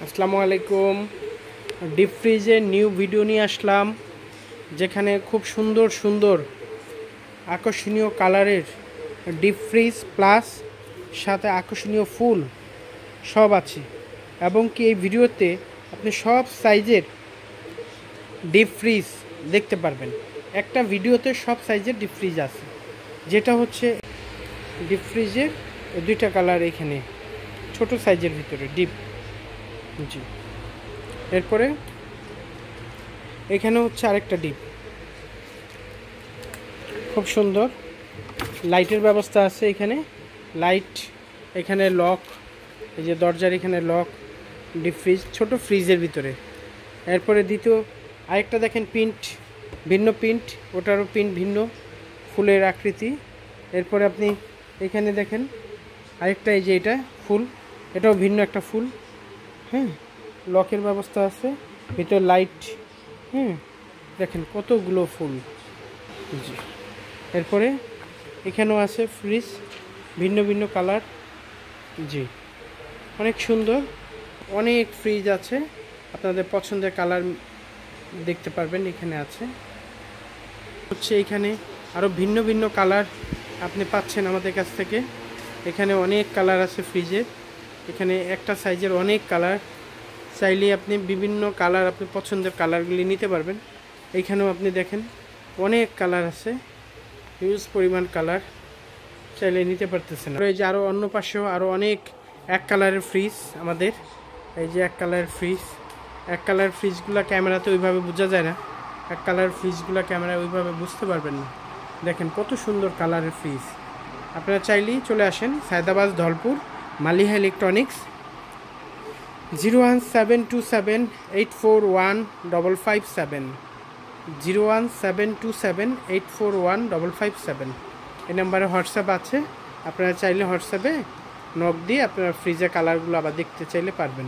আসসালামু আলাইকুম। ডিপ ফ্রিজের নিউ ভিডিও নিয়ে আসলাম, যেখানে খুব সুন্দর সুন্দর আকর্ষণীয় কালারের ডিপ ফ্রিজ প্লাস সাথে আকর্ষণীয় ফুল সব আছে। এবং কি এই ভিডিওতে আপনি সব সাইজের ডিপ ফ্রিজ দেখতে পারবেন। একটা ভিডিওতে সব সাইজের ডিপ ফ্রিজ আছে, যেটা হচ্ছে ডিপ ফ্রিজের দুইটা কালার এখানে ছোট সাইজের ভিতরে ডিপ। জি, এরপরে এখানে হচ্ছে আরেকটা ডিপ, খুব সুন্দর লাইটের ব্যবস্থা আছে এখানে। লাইট, এখানে লক, এই যে দরজার এখানে লক। ডিপ ফ্রিজ ছোট ফ্রিজের ভিতরে। এরপরে দ্বিতীয় আরেকটা দেখেন, প্রিন্ট ভিন্ন প্রিন্ট, ওটারও প্রিন্ট ভিন্ন, ফুলের আকৃতি। এরপরে আপনি এখানে দেখেন আরেকটা, এই যে এটা ফুল, এটাও ভিন্ন একটা ফুল। হ্যাঁ, লকের ব্যবস্থা আছে, ভিতরে লাইট। দেখেন কতগুলো ফুল। জি, এরপরে এখানেও আছে ফ্রিজ, ভিন্ন ভিন্ন কালার। জি, অনেক সুন্দর, অনেক ফ্রিজ আছে, আপনাদের পছন্দের কালার দেখতে পারবেন। এখানে আছে হচ্ছে এখানে আরও ভিন্ন ভিন্ন কালার আপনি পাচ্ছেন আমাদের কাছ থেকে। এখানে অনেক কালার আছে ফ্রিজের, এখানে একটা সাইজের অনেক কালার। চাইলে আপনি বিভিন্ন কালার, আপনি পছন্দের কালারগুলি নিতে পারবেন। এইখানেও আপনি দেখেন অনেক কালার আছে, হিউজ পরিমাণ কালার, চাইলে নিতে পারতেছেন। এই যে আরও অন্য পাশেও আরও অনেক এক কালারের ফ্রিজ আমাদের। এই যে এক কালারের ফ্রিজ, এক কালার ফ্রিজগুলো ক্যামেরাতে ওইভাবে বোঝা যায় না, এক কালার ফ্রিজগুলো ক্যামেরায় ওইভাবে বুঝতে পারবেন না। দেখেন কত সুন্দর কালারের ফ্রিজ। আপনারা চাইলেই চলে আসেন সায়দাবাদ ধলপুর মালিহা ইলেকট্রনিক্স, 01727841557, 01727841557। এই নাম্বারে হোয়াটসঅ্যাপ আছে, আপনারা চাইলে হোয়াটসঅ্যাপে নক দিয়ে আপনারা ফ্রিজের কালারগুলো আবার দেখতে চাইলে পারবেন।